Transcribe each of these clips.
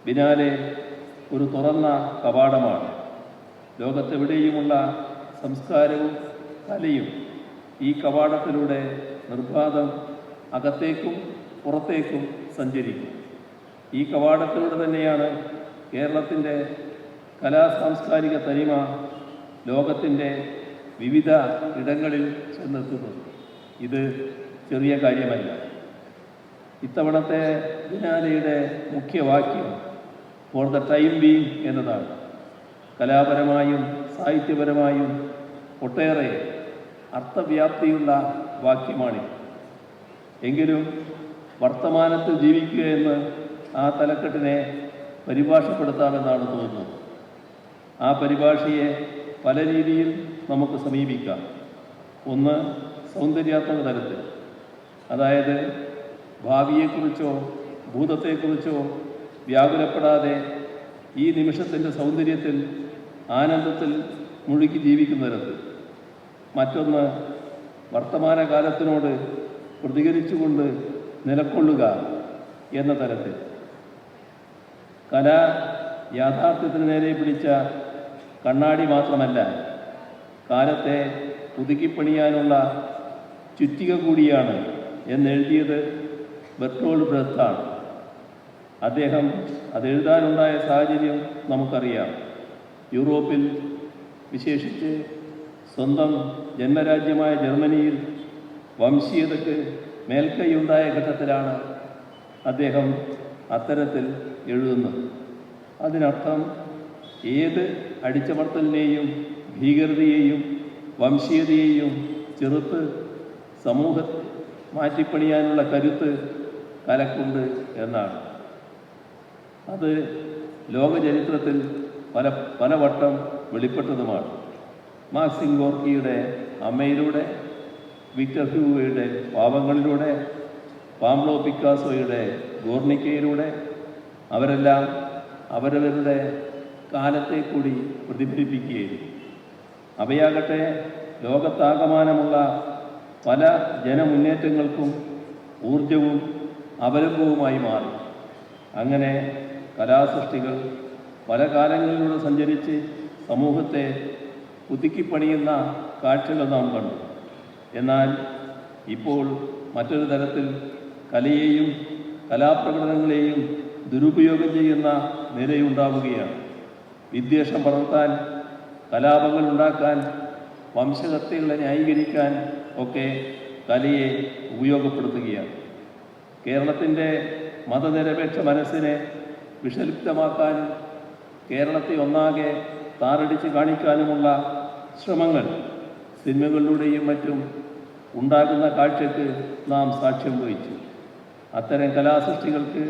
Biennale ഒരു തുറന്ന കവാടമാണ്. ലോകത്തെവിടെയുമുള്ള സംസ്കാരവും കലയും ഈ കവാടത്തിലൂടെ നിർബാധം അകത്തേക്കും പുറത്തേക്കും സഞ്ചരിക്കും. ഈ കവാടത്തിലൂടെ തന്നെയാണ് കേരളത്തിൻ്റെ കലാസാംസ്കാരിക തനിമ ലോകത്തിൻ്റെ വിവിധ ഇടങ്ങളിൽ ചെന്നെത്തുന്നത്. ഇത് ചെറിയ കാര്യമല്ല. ഇത്തവണത്തെ ബിനാലെയുടെ മുഖ്യവാക്യം ഫോർ ദ ടൈം ബീയിങ് എന്നതാണ്. കലാപരമായും സാഹിത്യപരമായും ഒട്ടേറെ അർത്ഥവ്യാപ്തിയുള്ള വാക്യമാണിത്. എങ്കിലും വർത്തമാനത്തിൽ ജീവിക്കുക എന്ന് ആ തലക്കെട്ടിനെ പരിഭാഷപ്പെടുത്താമെന്നാണ് തോന്നുന്നത്. ആ പരിഭാഷയെ പല രീതിയിൽ നമുക്ക് സമീപിക്കാം. ഒന്ന്, സൗന്ദര്യാത്മക തലത്തിൽ, അതായത് ഭാവിയെക്കുറിച്ചോ ഭൂതത്തെക്കുറിച്ചോ വ്യാകുലപ്പെടാതെ ഈ നിമിഷത്തിൻ്റെ സൗന്ദര്യത്തിൽ ആനന്ദത്തിൽ മുഴുകി ജീവിക്കുന്ന തരത്തിൽ. മറ്റൊന്ന്, വർത്തമാനകാലത്തിനോട് പ്രതികരിച്ചുകൊണ്ട് നിലകൊള്ളുക എന്ന തരത്തിൽ. കല യാഥാർത്ഥ്യത്തിന് നേരെ പിടിച്ച കണ്ണാടി മാത്രമല്ല, കാലത്തെ പുതുക്കിപ്പണിയാനുള്ള ചുറ്റിക കൂടിയാണ് എന്നെഴുതിയത് ബെർട്ടോൾഡ് ബ്രെത്താണ്. അദ്ദേഹം അതെഴുതാനുണ്ടായ സാഹചര്യം നമുക്കറിയാം. യൂറോപ്പിൽ, വിശേഷിച്ച് സ്വന്തം ജന്മരാജ്യമായ ജർമ്മനിയിൽ വംശീയതയ്ക്ക് മേൽക്കൈയുണ്ടായ ഘട്ടത്തിലാണ് അദ്ദേഹം അത്തരത്തിൽ എഴുതുന്നത്. അതിനർത്ഥം ഏത് അടിച്ചമർത്തലിനെയും ഭീകരതയെയും വംശീയതയെയും ചെറുത്ത് സമൂഹത്തെ മാറ്റിപ്പണിയാനുള്ള കരുത്ത് കലക്കുണ്ട് എന്നാണ്. അത് ലോകചരിത്രത്തിൽ പലവട്ടം വെളിപ്പെട്ടതുമാണ്. മാക്സിം ഗോർക്കിയുടെ അമ്മയിലൂടെ, വിക്ടർ ഹ്യൂഗോയുടെ പാവങ്ങളിലൂടെ, പാബ്ലോ പിക്കാസോയുടെ ഗോർണിക്കയിലൂടെ. അവരെല്ലാം അവരവരുടെ കാലത്തെ കൂടി പ്രതിഫലിപ്പിക്കുകയായിരുന്നു. അവയാകട്ടെ ലോകത്താകമാനമുള്ള പല ജനമുന്നേറ്റങ്ങൾക്കും ഊർജവും അവലംബവുമായി മാറി. അങ്ങനെ കലാസൃഷ്ടികൾ പല കാലങ്ങളിലൂടെ സഞ്ചരിച്ച് സമൂഹത്തെ പുതുക്കിപ്പണിയുന്ന കാഴ്ചകൾ നാം കണ്ടു. എന്നാൽ ഇപ്പോൾ മറ്റൊരു തരത്തിൽ കലയെയും കലാപ്രകടനങ്ങളെയും ദുരുപയോഗം ചെയ്യുന്ന നിലയുണ്ടാവുകയാണ്. വിദ്വേഷം വളർത്താൻ, കലാപങ്ങൾ ഉണ്ടാക്കാൻ, വംശഹത്യകളെ ന്യായീകരിക്കാൻ ഒക്കെ കലയെ ഉപയോഗപ്പെടുത്തുകയാണ്. കേരളത്തിൻ്റെ മതനിരപേക്ഷ മനസ്സിനെ വിഷലിപ്തമാക്കാനും കേരളത്തെ ഒന്നാകെ താറടിച്ച് കാണിക്കാനുമുള്ള ശ്രമങ്ങൾ സിനിമകളിലൂടെയും മറ്റും ഉണ്ടാകുന്ന കാഴ്ചയ്ക്ക് നാം സാക്ഷ്യം വഹിച്ചു. അത്തരം കലാസൃഷ്ടികൾക്ക്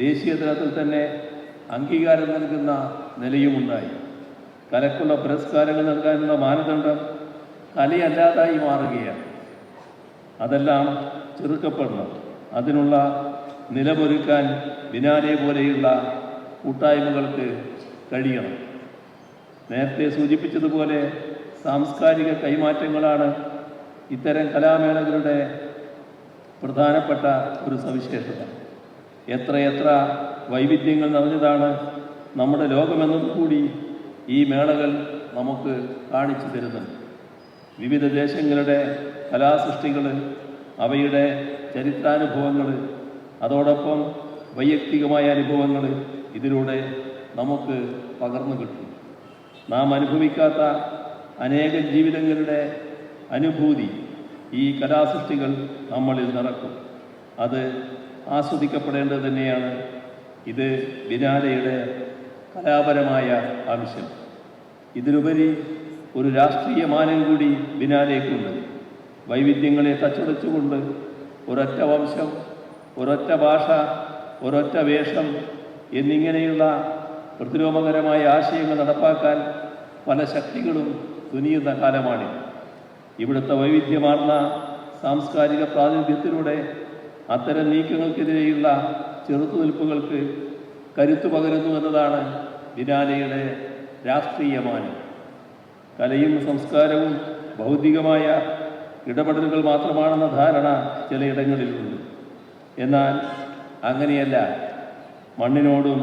ദേശീയ തലത്തിൽ തന്നെ അംഗീകാരം നൽകുന്ന നിലയുമുണ്ടായി. കലക്കുള്ള പുരസ്കാരങ്ങൾ നൽകാനുള്ള മാനദണ്ഡം കലയല്ലാതായി മാറുകയാണ്. അതെല്ലാം ചെറുക്കപ്പെടണം. അതിനുള്ള നിലമൊരുക്കാൻ ബിനാലെ പോലെയുള്ള കൂട്ടായ്മകൾക്ക് കഴിയണം. നേരത്തെ സൂചിപ്പിച്ചതുപോലെ സാംസ്കാരിക കൈമാറ്റങ്ങളാണ് ഇത്തരം കലാമേളകളുടെ പ്രധാനപ്പെട്ട ഒരു സവിശേഷത. എത്രയെത്ര വൈവിധ്യങ്ങൾ നിറഞ്ഞതാണ് നമ്മുടെ ലോകമെന്നതുകൂടി ഈ മേളകൾ നമുക്ക് കാണിച്ചു തരുന്നുണ്ട്. വിവിധ ദേശങ്ങളുടെ കലാസൃഷ്ടികൾ, അവയുടെ ചരിത്രാനുഭവങ്ങൾ, അതോടൊപ്പം വൈയക്തികമായ അനുഭവങ്ങൾ ഇതിലൂടെ നമുക്ക് പകർന്നു കിട്ടും. നാം അനുഭവിക്കാത്ത അനേകം ജീവിതങ്ങളുടെ അനുഭൂതി ഈ കലാസൃഷ്ടികൾ നമ്മളിൽ നിറക്കും. അത് ആസ്വദിക്കപ്പെടേണ്ടത് തന്നെയാണ്. ഇത് ബിനാലെയുടെ കലാപരമായ ആവശ്യം. ഇതിലുപരി ഒരു രാഷ്ട്രീയ മാനം കൂടി ബിനാലെക്കുണ്ട്. വൈവിധ്യങ്ങളെ തച്ചുടച്ചുകൊണ്ട് ഒരൊറ്റ വംശം, ഒരൊറ്റ ഭാഷ, ഒരൊറ്റ വേഷം എന്നിങ്ങനെയുള്ള പ്രതിലോമകരമായ ആശയങ്ങൾ നടപ്പാക്കാൻ പല ശക്തികളും തുനിയുന്ന കാലമാണിത്. ഇവിടുത്തെ വൈവിധ്യമാർന്ന സാംസ്കാരിക പ്രാതിനിധ്യത്തിലൂടെ അത്തരം നീക്കങ്ങൾക്കെതിരെയുള്ള ചെറുത്തുനിൽപ്പുകൾക്ക് കരുത്തു പകരുന്നു എന്നതാണ് ബിനാലെയുടെ രാഷ്ട്രീയമാനം. കലയും സംസ്കാരവും ഭൗതികമായ ഇടപെടലുകൾ മാത്രമാണെന്ന ധാരണ ചിലയിടങ്ങളിലുണ്ട്. എന്നാൽ അങ്ങനെയല്ല. മണ്ണിനോടും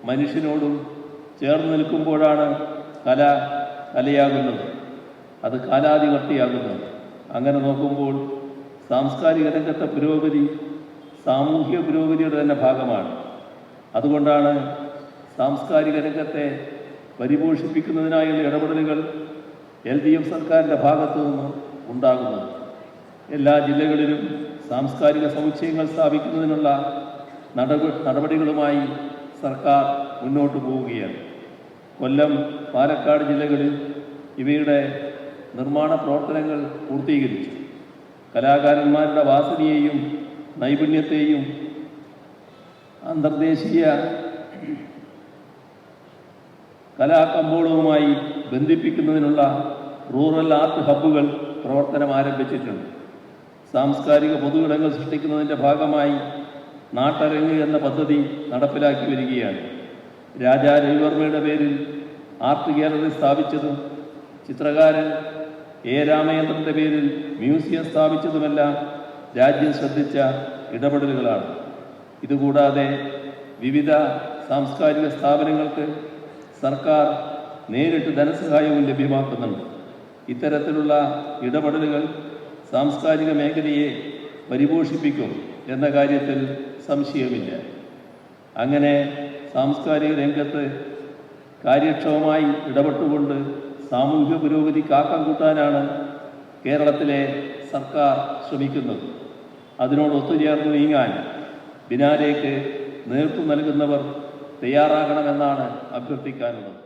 മനുഷ്യനോടും ചേർന്ന് നിൽക്കുമ്പോഴാണ് കല കലയാകുന്നത്, അത് കാലാതിവർത്തിയാകുന്നത്. അങ്ങനെ നോക്കുമ്പോൾ സാംസ്കാരിക രംഗത്തെ പുരോഗതി സാമൂഹിക പുരോഗതിയുടെ തന്നെ ഭാഗമാണ്. അതുകൊണ്ടാണ് സാംസ്കാരിക രംഗത്തെ പരിപോഷിപ്പിക്കുന്നതിനായുള്ള ഇടപെടലുകൾ LDF സർക്കാരിൻ്റെ ഭാഗത്തു നിന്നും ഉണ്ടാകുന്നത്. എല്ലാ ജില്ലകളിലും സാംസ്കാരിക സമുച്ചയങ്ങൾ സ്ഥാപിക്കുന്നതിനുള്ള നടപടികളുമായി സർക്കാർ മുന്നോട്ട് പോവുകയാണ്. കൊല്ലം, പാലക്കാട് ജില്ലകളിൽ ഇവയുടെ നിർമ്മാണ പ്രവർത്തനങ്ങൾ പൂർത്തീകരിച്ചു. കലാകാരന്മാരുടെ വാസനയെയും നൈപുണ്യത്തെയും അന്തർദേശീയ കലാകമ്പോളവുമായി ബന്ധിപ്പിക്കുന്നതിനുള്ള റൂറൽ ആർട്ട് ഹബ്ബുകൾ പ്രവർത്തനം ആരംഭിച്ചിട്ടുണ്ട്. സാംസ്കാരിക പൊതുയിടങ്ങൾ സൃഷ്ടിക്കുന്നതിൻ്റെ ഭാഗമായി നാട്ടരങ്ങ് എന്ന പദ്ധതി നടപ്പിലാക്കി വരികയാണ്. രാജാ രവിവർമ്മയുടെ പേരിൽ ആർട്ട് ഗാലറി സ്ഥാപിച്ചതും ചിത്രകാരൻ A. രാമചന്ദ്രൻ്റെ പേരിൽ മ്യൂസിയം സ്ഥാപിച്ചതുമെല്ലാം രാജ്യം ശ്രദ്ധിച്ച ഇടപെടലുകളാണ്. ഇതുകൂടാതെ വിവിധ സാംസ്കാരിക സ്ഥാപനങ്ങൾക്ക് സർക്കാർ നേരിട്ട് ധനസഹായവും ലഭ്യമാക്കുന്നുണ്ട്. ഇത്തരത്തിലുള്ള ഇടപെടലുകൾ സാംസ്കാരിക മേഖലയെ പരിപോഷിപ്പിക്കും എന്ന കാര്യത്തിൽ സംശയമില്ല. അങ്ങനെ സാംസ്കാരിക രംഗത്ത് കാര്യക്ഷമമായി ഇടപെട്ടുകൊണ്ട് സാമൂഹിക പുരോഗതി കാക്കം കൂട്ടാനാണ് കേരളത്തിലെ സർക്കാർ ശ്രമിക്കുന്നത്. അതിനോട് ഒത്തുചേർന്ന് നീങ്ങാൻ ബിനാലേക്ക് നേതൃത്വം നൽകുന്നവർ തയ്യാറാകണമെന്നാണ് അഭ്യർത്ഥിക്കാനുള്ളത്.